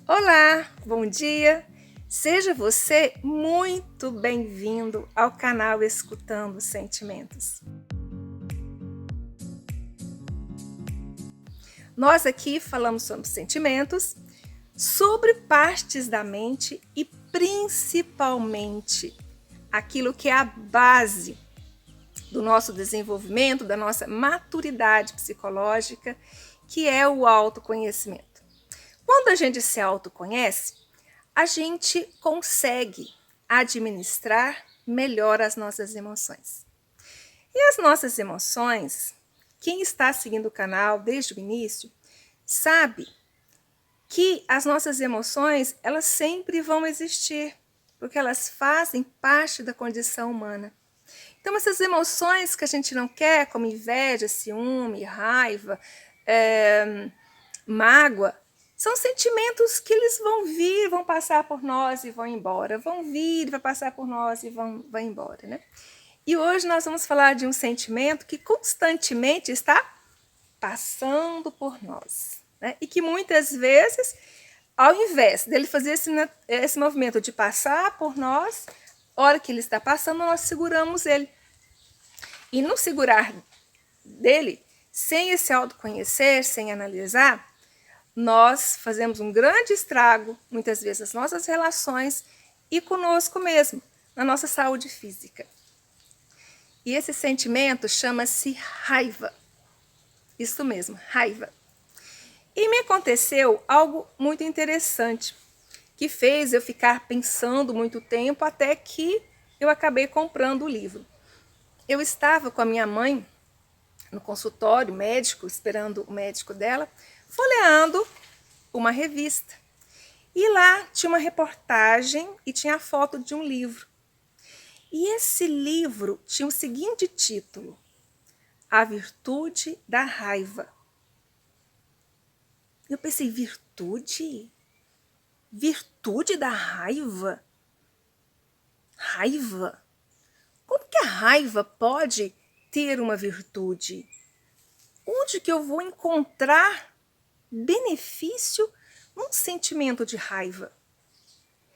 Olá, bom dia! Seja você muito bem-vindo ao canal Escutando Sentimentos. Nós aqui falamos sobre sentimentos, sobre partes da mente e principalmente aquilo que é a base do nosso desenvolvimento, da nossa maturidade psicológica, que é o autoconhecimento. Quando a gente se autoconhece, a gente consegue administrar melhor as nossas emoções. E as nossas emoções, quem está seguindo o canal desde o início, sabe que as nossas emoções, elas sempre vão existir, porque elas fazem parte da condição humana. Então, essas emoções que a gente não quer, como inveja, ciúme, raiva, mágoa, são sentimentos que eles vão vir, vão passar por nós e vão embora. Vão vir, vai passar por nós e vão embora, né? E hoje nós vamos falar de um sentimento que constantemente está passando por nós, né? E que muitas vezes, ao invés dele fazer esse movimento de passar por nós, a hora que ele está passando, nós seguramos ele. E no segurar dele, sem esse autoconhecer, sem analisar, nós fazemos um grande estrago, muitas vezes, nas nossas relações e conosco mesmo, na nossa saúde física. E esse sentimento chama-se raiva. Isso mesmo, raiva. E me aconteceu algo muito interessante, que fez eu ficar pensando muito tempo até que eu acabei comprando o livro. Eu estava com a minha mãe no consultório médico, esperando o médico dela, folheando uma revista. E lá tinha uma reportagem e tinha a foto de um livro. E esse livro tinha o seguinte título: A Virtude da Raiva. Eu pensei, virtude? Virtude da raiva? Raiva? Como que a raiva pode ter uma virtude? Onde que eu vou encontrar benefício num sentimento de raiva?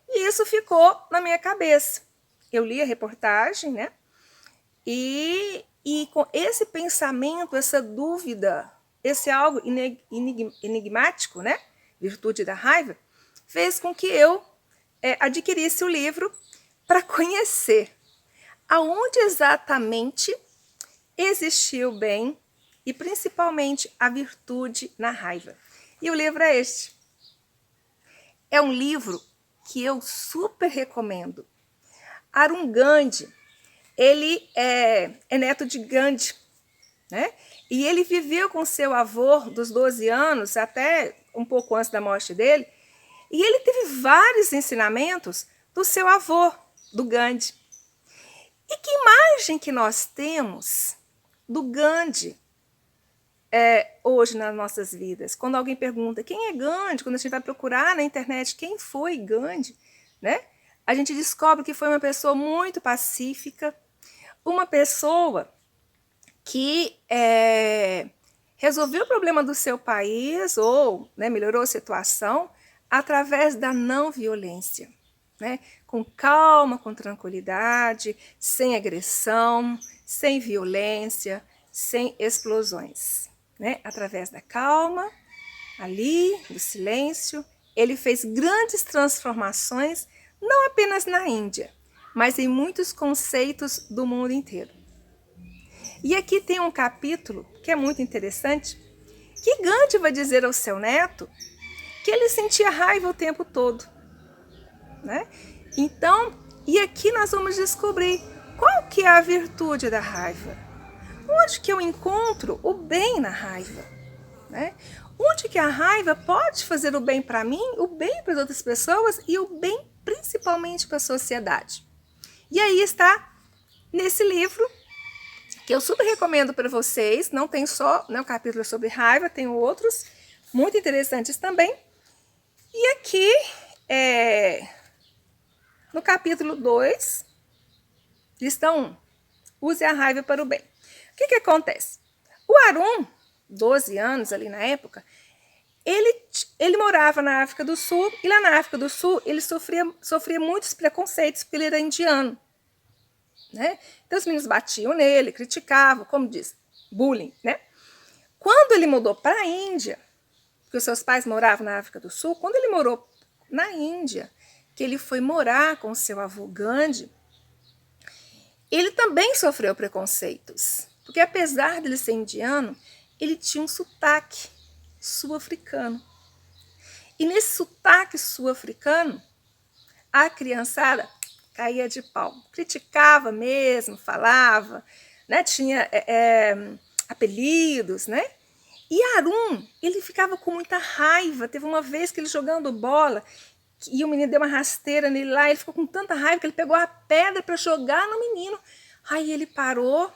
E isso ficou na minha cabeça. Eu li a reportagem, né? E com esse pensamento, essa dúvida, esse algo enigmático, né? Virtude da raiva, fez com que eu adquirisse o livro para conhecer aonde exatamente existia o bem e principalmente a virtude na raiva. E o livro é este. É um livro que eu super recomendo. Arun Gandhi, ele é neto de Gandhi, né? E ele viveu com seu avô dos 12 anos até um pouco antes da morte dele, e ele teve vários ensinamentos do seu avô, do Gandhi. E que imagem que nós temos do Gandhi hoje nas nossas vidas? Quando alguém pergunta quem é Gandhi, quando a gente vai procurar na internet quem foi Gandhi, né? A gente descobre que foi uma pessoa muito pacífica, uma pessoa que resolveu o problema do seu país ou, né, melhorou a situação através da não violência, né? Com calma, com tranquilidade, sem agressão, sem violência, sem explosões, né? Através da calma, ali, do silêncio, ele fez grandes transformações, não apenas na Índia, mas em muitos conceitos do mundo inteiro. E aqui tem um capítulo que é muito interessante, que Gandhi vai dizer ao seu neto que ele sentia raiva o tempo todo, né? Então, e aqui nós vamos descobrir qual que é a virtude da raiva. Onde que eu encontro o bem na raiva, né? Onde que a raiva pode fazer o bem para mim, o bem para as outras pessoas e o bem principalmente para a sociedade. E aí está nesse livro, que eu super recomendo para vocês. Não tem só um capítulo sobre raiva, tem outros muito interessantes também. E aqui, no capítulo 2, listão 1, use a raiva para o bem. O que acontece? O Arun, 12 anos ali na época, Ele morava na África do Sul, e lá na África do Sul ele sofria muitos preconceitos, porque ele era indiano, né? Então os meninos batiam nele, criticavam, como diz, bullying, né? Quando ele mudou para a Índia, porque os seus pais moravam na África do Sul, quando ele morou na Índia, que ele foi morar com seu avô Gandhi, ele também sofreu preconceitos, porque apesar de ele ser indiano, ele tinha um sotaque sul-africano. E nesse sotaque sul-africano, a criançada caía de pau, criticava mesmo, falava, né? Tinha apelidos, né? E Arun, ele ficava com muita raiva. Teve uma vez que ele jogando bola, e o menino deu uma rasteira nele lá, ele ficou com tanta raiva que ele pegou a pedra para jogar no menino. Aí ele parou,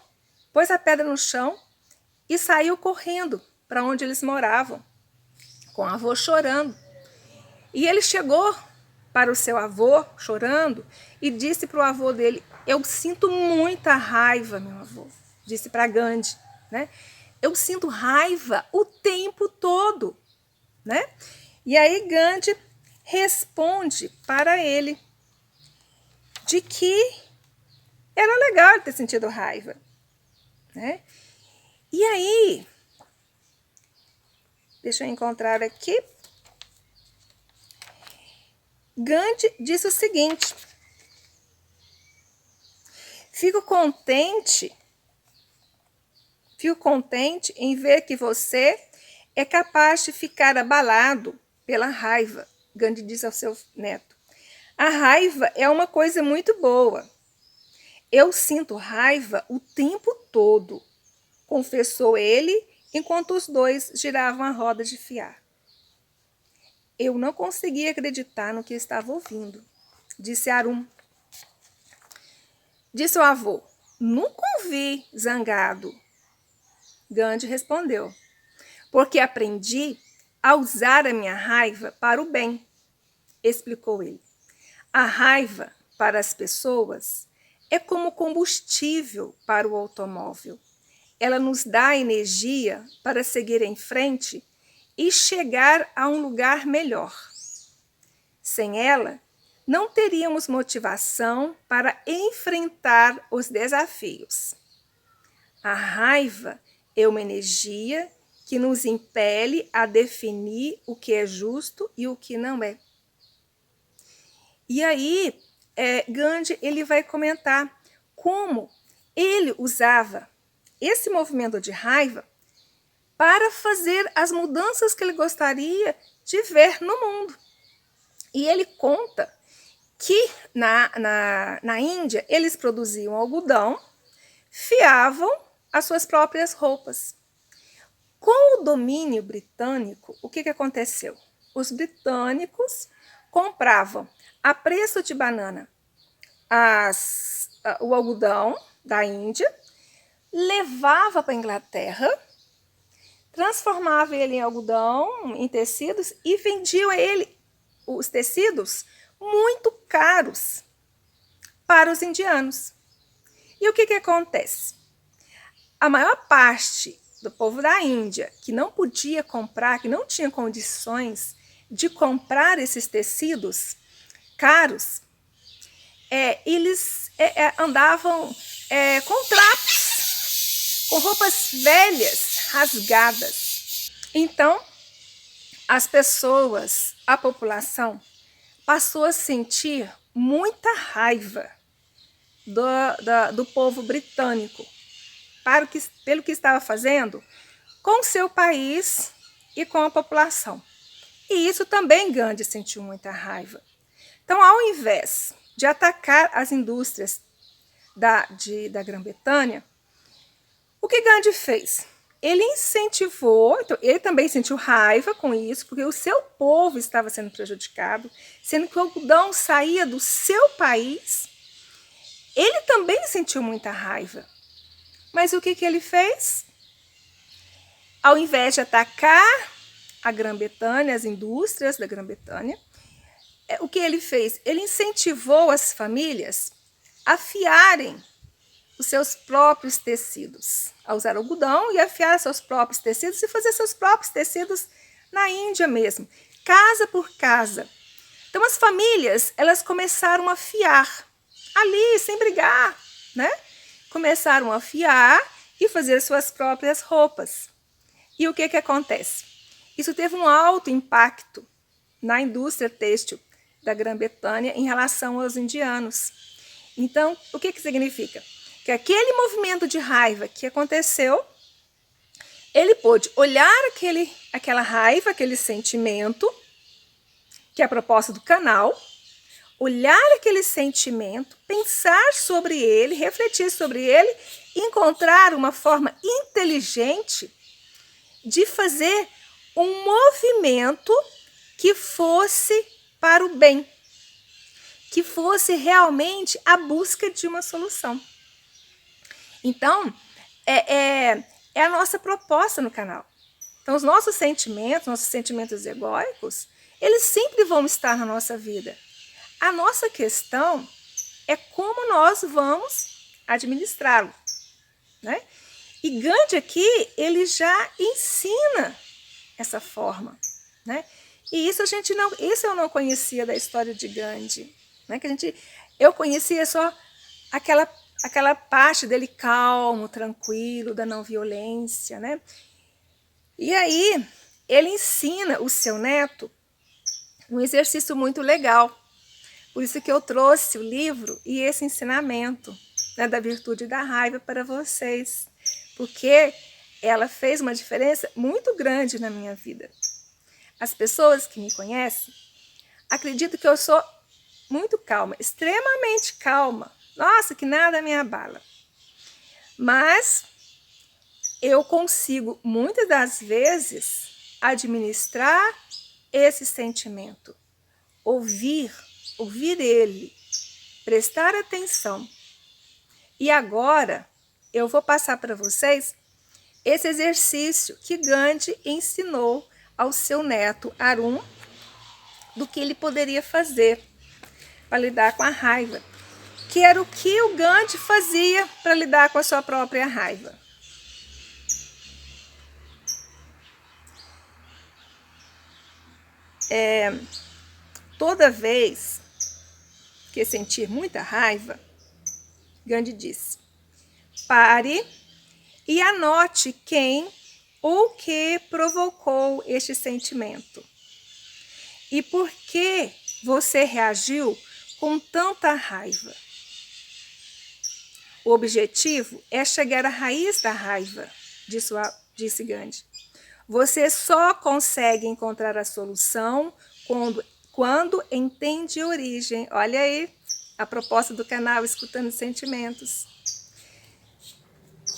pôs a pedra no chão e saiu correndo para onde eles moravam, com o avô chorando. E ele chegou para o seu avô, chorando, e disse para o avô dele: eu sinto muita raiva, meu avô. Disse para Gandhi, né? Eu sinto raiva o tempo todo, né? E aí Gandhi responde para ele de que era legal ter sentido raiva, né? E aí, deixa eu encontrar aqui, Gandhi disse o seguinte: fico contente em ver que você é capaz de ficar abalado pela raiva. Gandhi disse ao seu neto: a raiva é uma coisa muito boa. Eu sinto raiva o tempo todo, confessou ele, enquanto os dois giravam a roda de fiar. Eu não conseguia acreditar no que estava ouvindo, disse Arun. Disse o avô: nunca o vi zangado. Gandhi respondeu: porque aprendi a usar a minha raiva para o bem, explicou ele. A raiva para as pessoas é como combustível para o automóvel. Ela nos dá energia para seguir em frente e chegar a um lugar melhor. Sem ela, não teríamos motivação para enfrentar os desafios. A raiva é uma energia que nos impele a definir o que é justo e o que não é. E aí, Gandhi ele vai comentar como ele usava esse movimento de raiva para fazer as mudanças que ele gostaria de ver no mundo. E ele conta que na Índia eles produziam algodão, fiavam as suas próprias roupas. Com o domínio britânico, o que aconteceu? Os britânicos compravam a preço de banana o algodão da Índia, levava para a Inglaterra, transformava ele em algodão, em tecidos, e vendiam os tecidos muito caros para os indianos. E o que acontece? A maior parte do povo da Índia que não podia comprar, que não tinha condições de comprar esses tecidos caros, eles andavam com trapos, com roupas velhas, rasgadas. Então, as pessoas, a população, passou a sentir muita raiva do povo britânico pelo que estava fazendo com o seu país e com a população. E isso também Gandhi sentiu muita raiva. Então, ao invés de atacar as indústrias da Grã-Bretanha, o que Gandhi fez? Ele incentivou, então, ele também sentiu raiva com isso, porque o seu povo estava sendo prejudicado, sendo que o algodão saía do seu país. Ele também sentiu muita raiva. Mas o que ele fez? Ao invés de atacar a Grã-Bretanha, as indústrias da Grã-Bretanha, o que ele fez? Ele incentivou as famílias a fiarem os seus próprios tecidos, a usar algodão e afiar seus próprios tecidos e fazer seus próprios tecidos na Índia mesmo, casa por casa. Então as famílias, elas começaram a fiar ali, sem brigar, né? Começaram a fiar e fazer suas próprias roupas. E o que acontece? Isso teve um alto impacto na indústria têxtil da Grã-Bretanha em relação aos indianos. Então, o que significa? Que aquele movimento de raiva que aconteceu, ele pôde olhar aquela raiva, aquele sentimento, que é a proposta do canal, olhar aquele sentimento, pensar sobre ele, refletir sobre ele, encontrar uma forma inteligente de fazer um movimento que fosse para o bem, que fosse realmente a busca de uma solução. Então, é a nossa proposta no canal. Então, os nossos sentimentos egóicos, eles sempre vão estar na nossa vida. A nossa questão é como nós vamos administrá-lo, né? E Gandhi aqui, ele já ensina essa forma, né? E isso eu não conhecia da história de Gandhi, né? Eu conhecia só aquela parte dele calmo, tranquilo, da não violência, né? E aí ele ensina o seu neto um exercício muito legal. Por isso que eu trouxe o livro e esse ensinamento, né, da virtude da raiva para vocês, porque ela fez uma diferença muito grande na minha vida. As pessoas que me conhecem acreditam que eu sou muito calma, extremamente calma. Nossa, que nada me abala. Mas eu consigo, muitas das vezes, administrar esse sentimento, ouvir ele, prestar atenção. E agora eu vou passar para vocês esse exercício que Gandhi ensinou ao seu neto Arun, do que ele poderia fazer para lidar com a raiva, que era o que o Gandhi fazia para lidar com a sua própria raiva. Toda vez que sentir muita raiva, Gandhi disse, pare e anote quem ou que provocou este sentimento. E por que você reagiu com tanta raiva? O objetivo é chegar à raiz da raiva, disse Gandhi. Você só consegue encontrar a solução quando entende a origem. Olha aí a proposta do canal Escutando Sentimentos.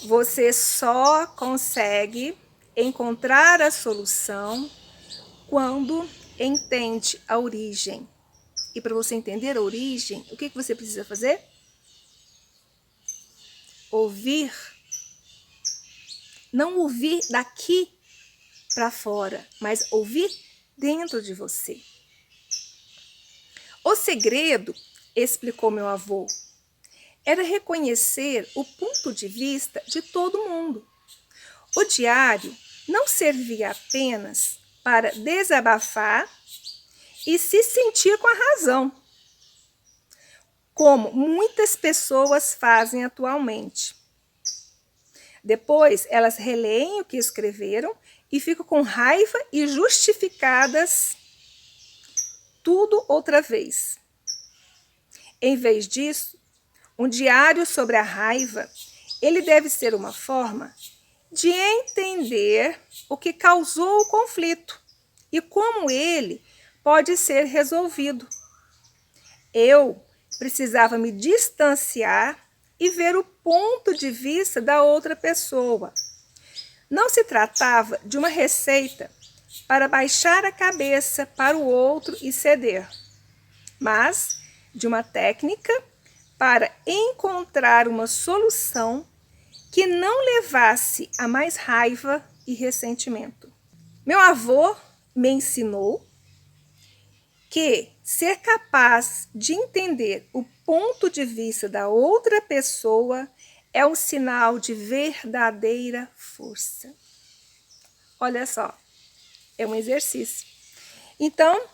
Você só consegue encontrar a solução quando entende a origem. E para você entender a origem, o que você precisa fazer? Ouvir. Não ouvir daqui para fora, mas ouvir dentro de você. O segredo, explicou meu avô, era reconhecer o ponto de vista de todo mundo. O diário não servia apenas para desabafar e se sentir com a razão, como muitas pessoas fazem atualmente. Depois, elas releem o que escreveram e ficam com raiva e justificadas tudo outra vez. Em vez disso, um diário sobre a raiva, ele deve ser uma forma de entender o que causou o conflito e como ele pode ser resolvido. Eu precisava me distanciar e ver o ponto de vista da outra pessoa. Não se tratava de uma receita para baixar a cabeça para o outro e ceder, mas de uma técnica para encontrar uma solução que não levasse a mais raiva e ressentimento. Meu avô me ensinou que ser capaz de entender o ponto de vista da outra pessoa é um sinal de verdadeira força. Olha só, É um exercício. Então,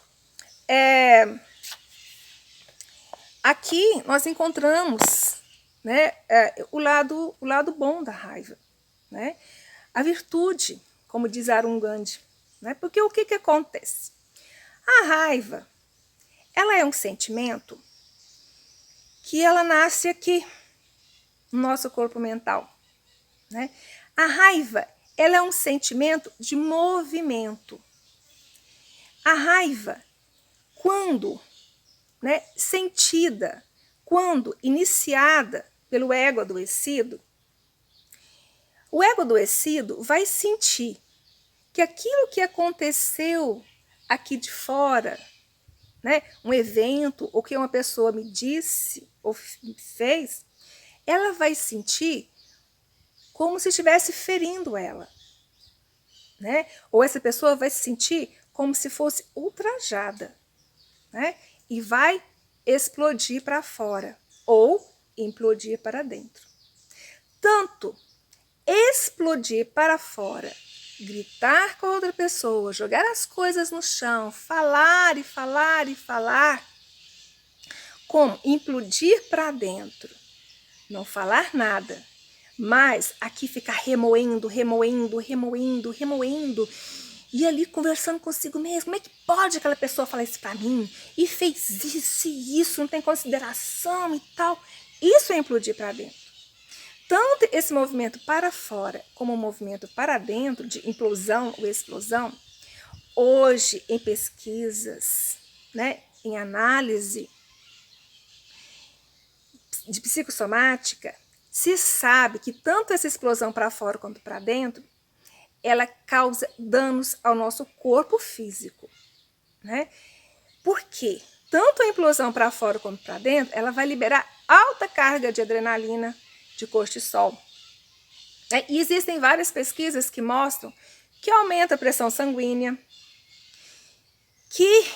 aqui nós encontramos, né, o lado bom da raiva, né? A virtude, como diz Arun Gandhi, né? Porque o que acontece? A raiva, ela é um sentimento que ela nasce aqui no nosso corpo mental, né? A raiva, ela é um sentimento de movimento. A raiva, quando, né, sentida, quando iniciada pelo ego adoecido, o ego adoecido vai sentir que aquilo que aconteceu aqui de fora, né, um evento, ou que uma pessoa me disse ou fez, ela vai sentir como se estivesse ferindo ela, né? Ou essa pessoa vai se sentir como se fosse ultrajada, né? E vai explodir para fora ou implodir para dentro. Tanto explodir para fora, gritar com outra pessoa, jogar as coisas no chão, falar e falar e falar, como implodir para dentro, não falar nada, mas aqui ficar remoendo, e ali conversando consigo mesmo. Como é que pode aquela pessoa falar isso para mim? E fez isso e isso, não tem consideração e tal. Isso é implodir para dentro. Tanto esse movimento para fora como o movimento para dentro, de implosão ou explosão, hoje em pesquisas, né, em análise de psicossomática, se sabe que tanto essa explosão para fora quanto para dentro, ela causa danos ao nosso corpo físico, né? Por quê? Tanto a implosão para fora quanto para dentro, ela vai liberar alta carga de adrenalina, de cortisol. E existem várias pesquisas que mostram que aumenta a pressão sanguínea, que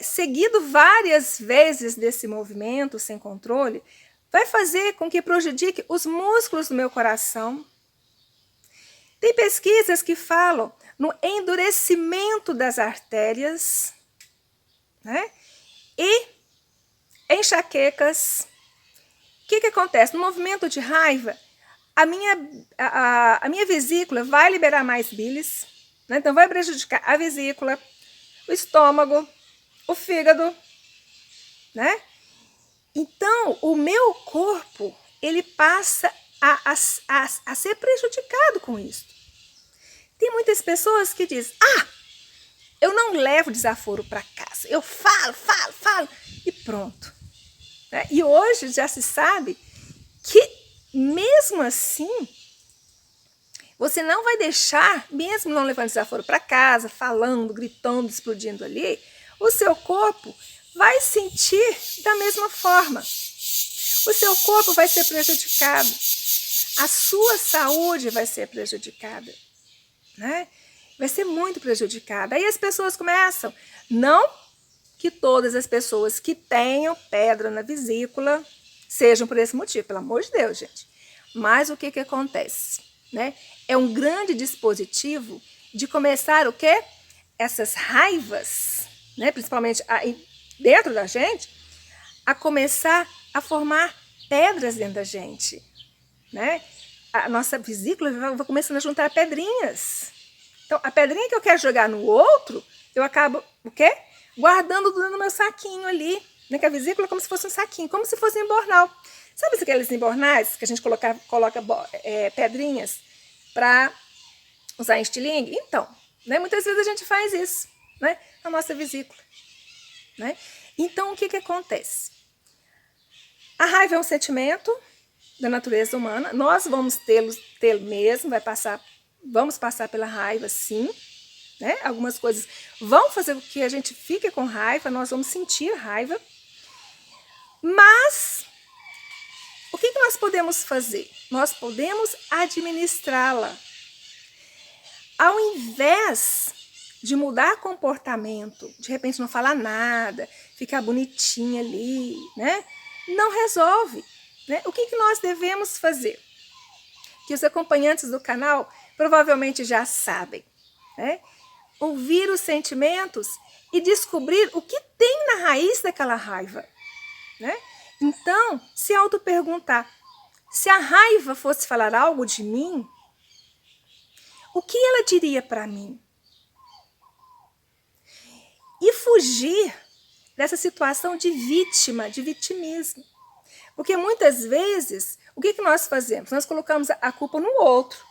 seguido várias vezes desse movimento sem controle, vai fazer com que prejudique os músculos do meu coração. Tem pesquisas que falam no endurecimento das artérias, né? E enxaquecas. O que acontece? No movimento de raiva, a minha vesícula vai liberar mais bilis, né? Então vai prejudicar a vesícula, o estômago, o fígado, né? Então, o meu corpo, ele passa a ser prejudicado com isso. Tem muitas pessoas que dizem, eu não levo desaforo para casa, eu falo e pronto. E hoje já se sabe que mesmo assim, você não vai deixar, mesmo não levando desaforo para casa, falando, gritando, explodindo ali, o seu corpo vai sentir da mesma forma. O seu corpo vai ser prejudicado. A sua saúde vai ser prejudicada, né? Vai ser muito prejudicada. Aí as pessoas começam, não que todas as pessoas que tenham pedra na vesícula sejam por esse motivo, pelo amor de Deus, gente. Mas o que acontece, né? É um grande dispositivo de começar o quê? Essas raivas, né? Principalmente aí dentro da gente, a começar a formar pedras dentro da gente, né? A nossa vesícula vai começando a juntar pedrinhas. Então, a pedrinha que eu quero jogar no outro, eu acabo, o quê? Guardando tudo no meu saquinho ali, né? Que a vesícula é como se fosse um saquinho, como se fosse um embornal. Sabe aqueles embornais que a gente coloca pedrinhas para usar em estilingue? Então, né? Muitas vezes a gente faz isso, né? Na nossa vesícula, né? Então, o que acontece? A raiva é um sentimento da natureza humana. Nós vamos tê-lo mesmo, vamos passar pela raiva, sim. Né? Algumas coisas vão fazer com que a gente fique com raiva, nós vamos sentir raiva. Mas, o que nós podemos fazer? Nós podemos administrá-la. Ao invés de mudar comportamento, de repente não falar nada, ficar bonitinha ali, né? Não resolve. Né? O que nós devemos fazer? Que os acompanhantes do canal provavelmente já sabem. Né? ouvir os sentimentos e descobrir o que tem na raiz daquela raiva, né? Então, se auto-perguntar, se a raiva fosse falar algo de mim, o que ela diria para mim? E fugir dessa situação de vítima, de vitimismo. Porque muitas vezes, o que nós fazemos? Nós colocamos a culpa no outro.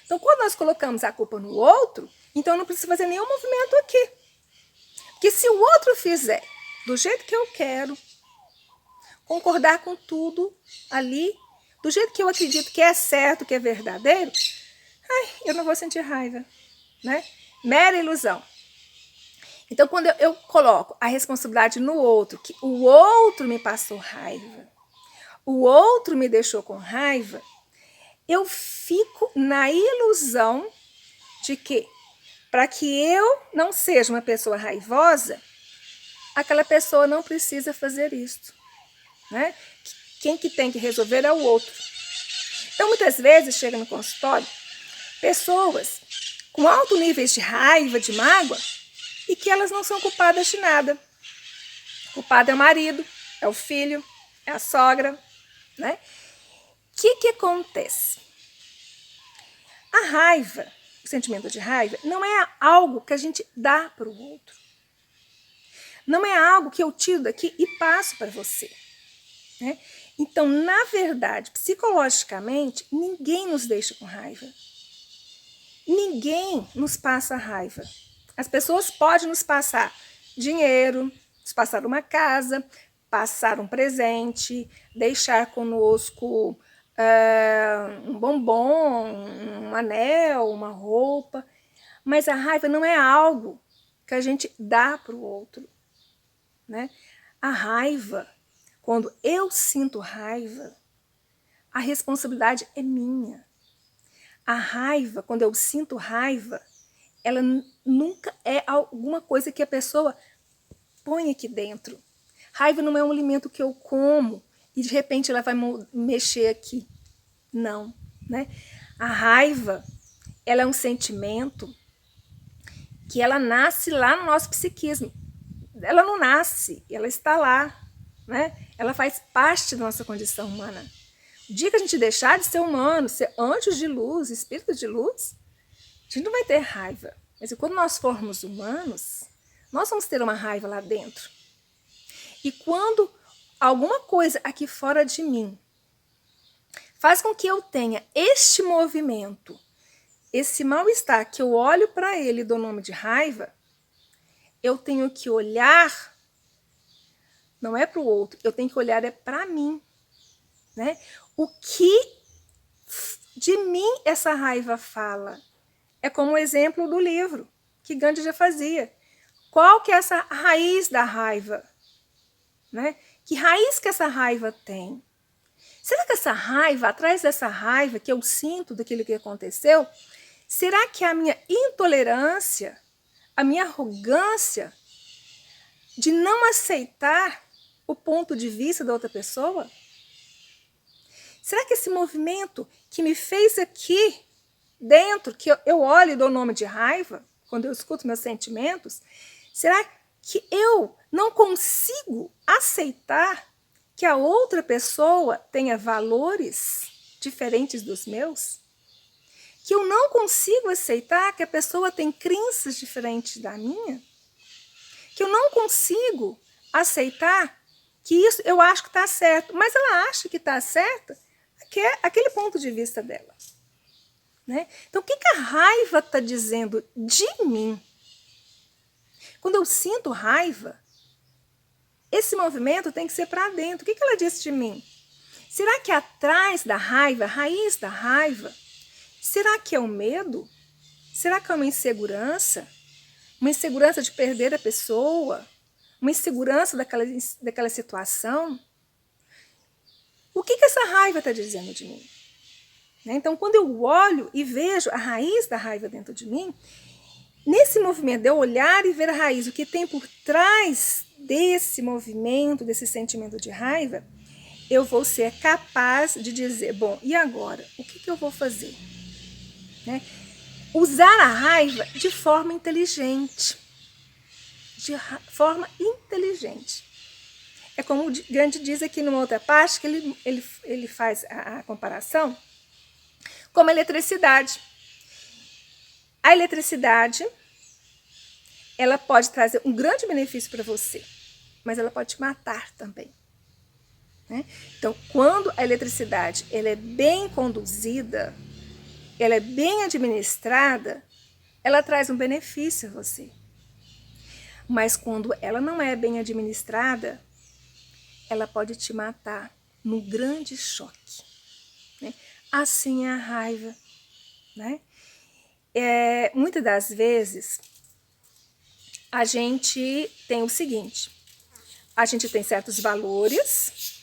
Então, quando nós colocamos a culpa no outro, então eu não preciso fazer nenhum movimento aqui. Porque se o outro fizer do jeito que eu quero, concordar com tudo ali, do jeito que eu acredito que é certo, que é verdadeiro, eu não vou sentir raiva, né? Mera ilusão. Então, quando eu coloco a responsabilidade no outro, que o outro me passou raiva, o outro me deixou com raiva, eu fico na ilusão de que, para que eu não seja uma pessoa raivosa, aquela pessoa não precisa fazer isso, né? Quem que tem que resolver é o outro. Então, muitas vezes, chega no consultório, pessoas com alto níveis de raiva, de mágoa, e que elas não são culpadas de nada. O culpado é o marido, é o filho, é a sogra, né? O que acontece? A raiva, o sentimento de raiva, não é algo que a gente dá para o outro. Não é algo que eu tiro daqui e passo para você, né? Então, na verdade, psicologicamente, ninguém nos deixa com raiva. Ninguém nos passa raiva. As pessoas podem nos passar dinheiro, nos passar uma casa, passar um presente, deixar conosco um bombom, um anel, uma roupa. Mas a raiva não é algo que a gente dá para o outro, né? A raiva, quando eu sinto raiva, a responsabilidade é minha. A raiva, quando eu sinto raiva, ela nunca é alguma coisa que a pessoa põe aqui dentro. Raiva não é um alimento que eu como e de repente ela vai mexer aqui. Não, né? A raiva, ela é um sentimento que ela nasce lá no nosso psiquismo. Ela não nasce, ela está lá, né? Ela faz parte da nossa condição humana. O dia que a gente deixar de ser humano, ser anjos de luz, espírito de luz, a gente não vai ter raiva. Mas quando nós formos humanos, nós vamos ter uma raiva lá dentro. E quando alguma coisa aqui fora de mim faz com que eu tenha este movimento, esse mal-estar, que eu olho para ele e dou nome de raiva, eu tenho que olhar, não é para o outro, eu tenho que olhar é para mim, né? O que de mim essa raiva fala? É como o exemplo do livro que Gandhi já fazia. Qual que é essa raiz da raiva? Né? Que raiz que essa raiva tem? Será que essa raiva, atrás dessa raiva que eu sinto daquilo que aconteceu, será que é a minha intolerância, a minha arrogância de não aceitar o ponto de vista da outra pessoa? Será que esse movimento que me fez aqui dentro, que eu olho e dou nome de raiva, quando eu escuto meus sentimentos, será que eu não consigo aceitar que a outra pessoa tenha valores diferentes dos meus? Que eu não consigo aceitar que a pessoa tem crenças diferentes da minha? Que eu não consigo aceitar que isso eu acho que está certo, mas ela acha que está certa, que é aquele ponto de vista dela. Né? Então, o que a raiva está dizendo de mim? Quando eu sinto raiva, esse movimento tem que ser para dentro. O que ela disse de mim? Será que atrás da raiva, a raiz da raiva, será que é o medo? Será que é uma insegurança? Uma insegurança de perder a pessoa? Uma insegurança daquela situação? O que essa raiva está dizendo de mim? Então, quando eu olho e vejo a raiz da raiva dentro de mim, nesse movimento de eu olhar e ver a raiz, o que tem por trás desse movimento, desse sentimento de raiva, eu vou ser capaz de dizer, bom, e agora? O que eu vou fazer? Né? usar a raiva de forma inteligente. De forma inteligente. É como o Gandhi diz aqui numa outra parte, que ele faz a comparação como a eletricidade. A eletricidade, ela pode trazer um grande benefício para você, mas ela pode te matar também. Né? Então, quando a eletricidade ela é bem conduzida, ela é bem administrada, ela traz um benefício a você. Mas quando ela não é bem administrada, ela pode te matar num grande choque. Né? Assim é a raiva. Né? Muitas das vezes, a gente tem o seguinte, a gente tem certos valores,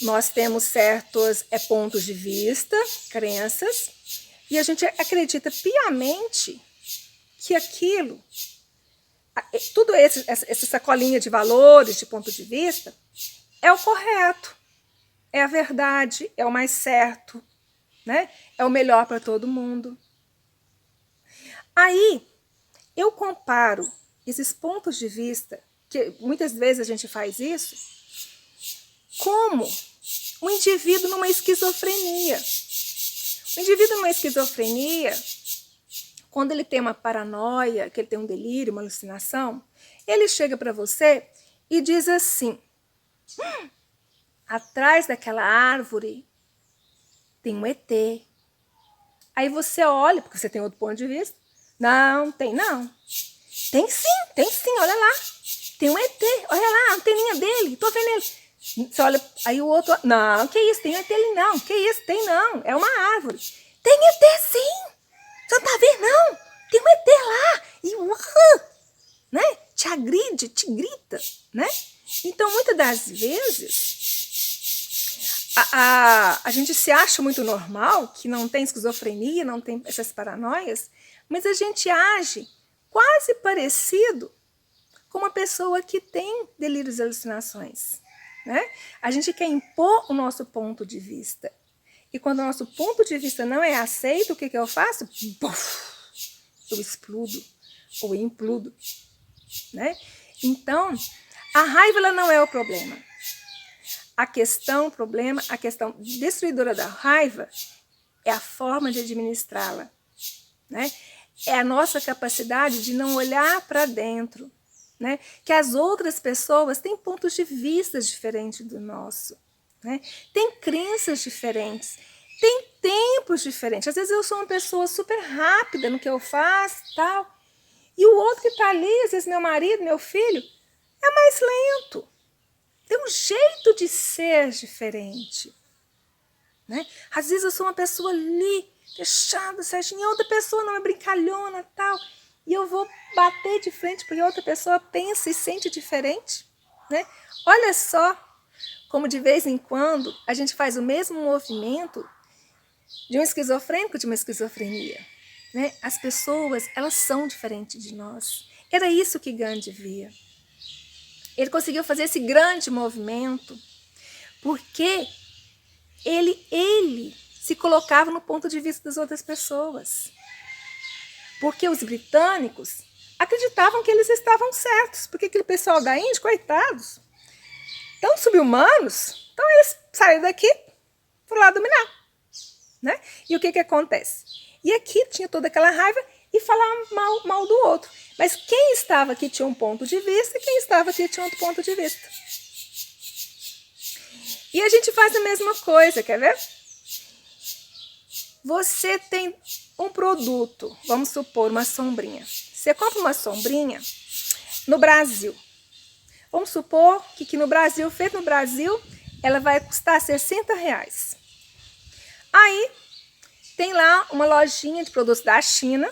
nós temos certos pontos de vista, crenças, e a gente acredita piamente que aquilo, tudo essa sacolinha de valores, de ponto de vista, é o correto, é a verdade, é o mais certo, né? É o melhor para todo mundo. Aí, eu comparo esses pontos de vista, que muitas vezes a gente faz isso, como um indivíduo numa esquizofrenia. O indivíduo numa esquizofrenia, quando ele tem uma paranoia, que ele tem um delírio, uma alucinação, ele chega para você e diz assim, atrás daquela árvore tem um ET. Aí você olha, porque você tem outro ponto de vista. Não, tem não. Tem sim, olha lá. Tem um ET, olha lá, a anteninha dele, tô vendo ele. Você olha, aí o outro, não, que isso, tem ET ali não, que isso, tem não, é uma árvore. Tem ET sim, você não tá vendo não, tem um ET lá, e né, te agride, te grita, né? Então, muitas das vezes, a gente se acha muito normal, que não tem esquizofrenia, não tem essas paranoias, mas a gente age quase parecido com uma pessoa que tem delírios e alucinações. Né? A gente quer impor o nosso ponto de vista. E quando o nosso ponto de vista não é aceito, o que eu faço? Buf, eu explodo ou implodo. Né? Então, a raiva ela não é o problema. A questão destruidora da raiva é a forma de administrá-la. Né? É a nossa capacidade de não olhar para dentro. Né? Que as outras pessoas têm pontos de vista diferentes do nosso. Né? Tem crenças diferentes. Tem tempos diferentes. Às vezes eu sou uma pessoa super rápida no que eu faço tal. E o outro que está ali, às vezes meu marido, meu filho, é mais lento. Tem um jeito de ser diferente. Né? Às vezes eu sou uma pessoa ali, fechada, certinha, e outra pessoa não é brincalhona tal. E eu vou bater de frente porque a outra pessoa pensa e sente diferente. Né? Olha só como de vez em quando a gente faz o mesmo movimento de um esquizofrênico de uma esquizofrenia. Né? As pessoas, elas são diferentes de nós. Era isso que Gandhi via. Ele conseguiu fazer esse grande movimento porque ele se colocava no ponto de vista das outras pessoas. Porque os britânicos acreditavam que eles estavam certos, porque aquele pessoal da Índia, coitados, tão subhumanos, então eles saíram daqui para lá dominar. Né? E o que acontece? E aqui tinha toda aquela raiva e falava mal do outro. Mas quem estava aqui tinha um ponto de vista e quem estava aqui tinha outro ponto de vista. E a gente faz a mesma coisa, quer ver? Você tem um produto, vamos supor, uma sombrinha. Você compra uma sombrinha no Brasil. Vamos supor que aqui no Brasil, feito no Brasil, ela vai custar R$60. Aí, tem lá uma lojinha de produtos da China,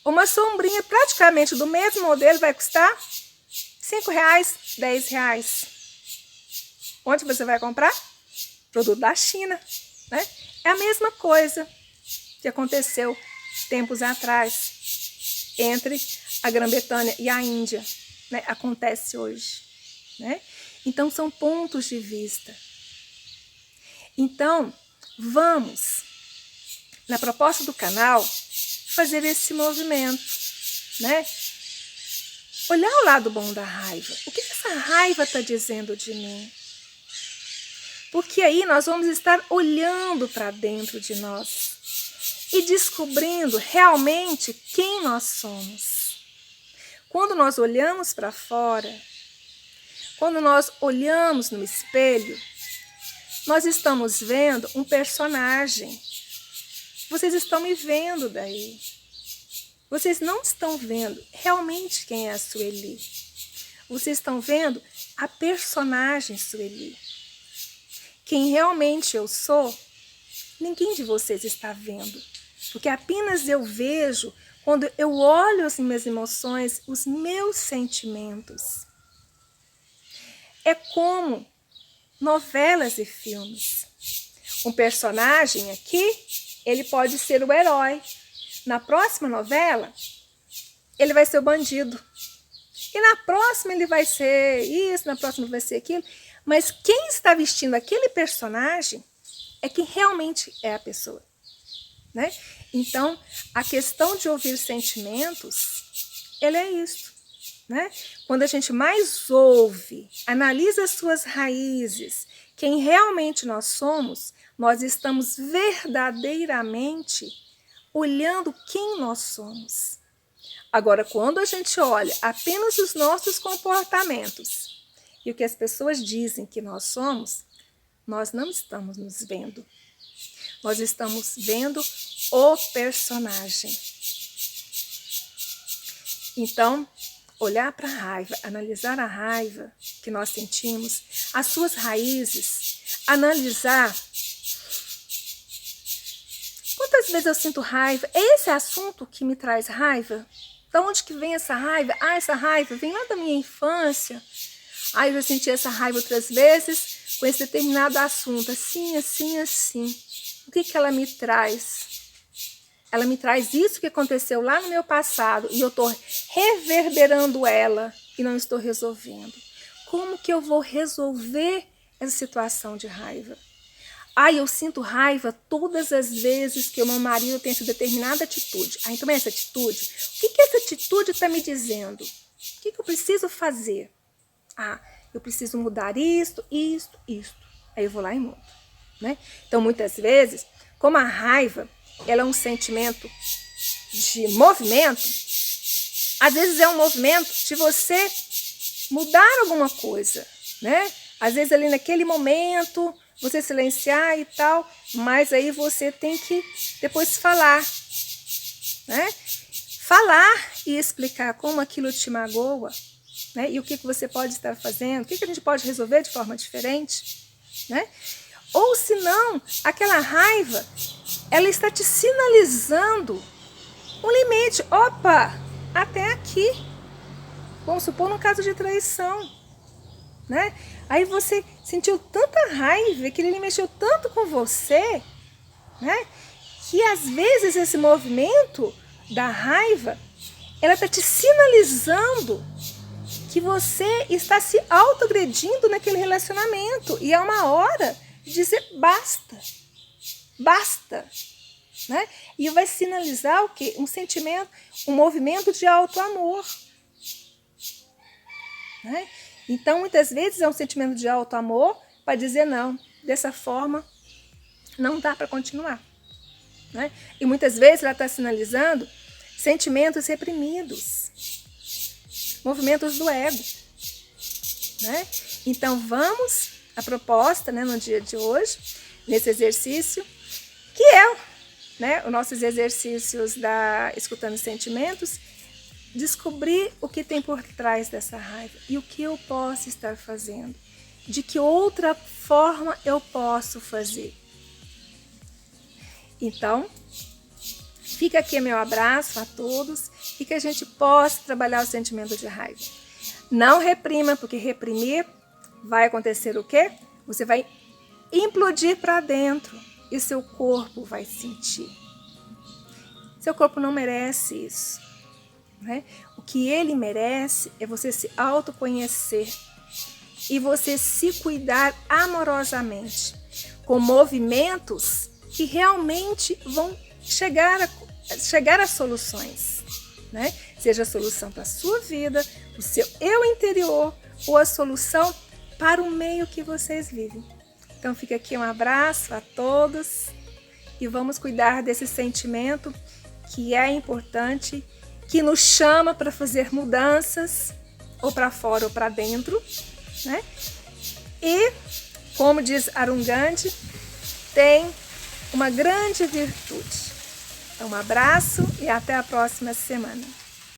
uma sombrinha praticamente do mesmo modelo vai custar R$5, R$10. Onde você vai comprar? Produto da China. Né? É a mesma coisa que aconteceu tempos atrás entre a Grã-Bretanha e a Índia. Né? Acontece hoje. Né? Então, são pontos de vista. Então, vamos na proposta do canal, fazer esse movimento, né? Olhar o lado bom da raiva. O que essa raiva está dizendo de mim? Porque aí nós vamos estar olhando para dentro de nós e descobrindo realmente quem nós somos. Quando nós olhamos para fora, quando nós olhamos no espelho, nós estamos vendo um personagem. Vocês estão me vendo daí. Vocês não estão vendo realmente quem é a Sueli. Vocês estão vendo a personagem Sueli. Quem realmente eu sou, ninguém de vocês está vendo. Porque apenas eu vejo quando eu olho as minhas emoções, os meus sentimentos. É como novelas e filmes. Um personagem aqui, ele pode ser o herói. Na próxima novela, ele vai ser o bandido. E na próxima ele vai ser isso, na próxima ele vai ser aquilo. Mas quem está vestindo aquele personagem é quem realmente é a pessoa, né? Então, a questão de ouvir sentimentos, ele é isso, né? Quando a gente mais ouve, analisa as suas raízes, quem realmente nós somos, nós estamos verdadeiramente olhando quem nós somos. Agora, quando a gente olha apenas os nossos comportamentos e o que as pessoas dizem que nós somos, nós não estamos nos vendo. Nós estamos vendo o personagem. Então, olhar para a raiva, analisar a raiva que nós sentimos, as suas raízes, analisar. Quantas vezes eu sinto raiva? É esse assunto que me traz raiva? De onde que vem essa raiva? Ah, essa raiva vem lá da minha infância. Ah, eu já senti essa raiva outras vezes com esse determinado assunto. Assim, assim, assim. O que que ela me traz? Ela me traz isso que aconteceu lá no meu passado e eu estou reverberando ela e não estou resolvendo. Como que eu vou resolver essa situação de raiva? Ah, eu sinto raiva todas as vezes que o meu marido tem essa determinada atitude. Ah, então é essa atitude? O que que essa atitude está me dizendo? O que que eu preciso fazer? Ah, eu preciso mudar isto. Aí eu vou lá e mudo, né? Então, muitas vezes, como a raiva, ela é um sentimento de movimento, às vezes é um movimento de você mudar alguma coisa, né? Às vezes ali naquele momento, você silenciar e tal, mas aí você tem que depois falar, né? Falar e explicar como aquilo te magoa, né? E o que você pode estar fazendo, o que a gente pode resolver de forma diferente, né? Ou se não, aquela raiva, ela está te sinalizando um limite. Opa, até aqui. Vamos supor no caso de traição, né? Aí você sentiu tanta raiva, que ele mexeu tanto com você, né? Que às vezes esse movimento da raiva, ela está te sinalizando que você está se autoagredindo naquele relacionamento. E é uma hora de dizer basta. Basta. Né? E vai sinalizar o quê? Um sentimento, um movimento de auto-amor. Né? Então, muitas vezes é um sentimento de auto-amor para dizer não, dessa forma não dá para continuar. Né? E muitas vezes ela está sinalizando sentimentos reprimidos, movimentos do ego. Né? Então, vamos, a proposta, né, no dia de hoje, nesse exercício, que é, né, os nossos exercícios da Escutando Sentimentos, descobrir o que tem por trás dessa raiva e o que eu posso estar fazendo, de que outra forma eu posso fazer. Então, fica aqui meu abraço a todos e que a gente possa trabalhar o sentimento de raiva. Não reprima, porque reprimir vai acontecer o quê? Você vai implodir para dentro e seu corpo vai sentir. Seu corpo não merece isso. Né? O que ele merece é você se autoconhecer e você se cuidar amorosamente, com movimentos que realmente vão chegar a soluções, né? Seja a solução para a sua vida, o seu eu interior ou a solução para o meio que vocês vivem. Então fica aqui um abraço a todos e vamos cuidar desse sentimento que é importante, que nos chama para fazer mudanças, ou para fora ou para dentro, né? E, como diz Arun Gandhi, tem uma grande virtude. Então, um abraço e até a próxima semana.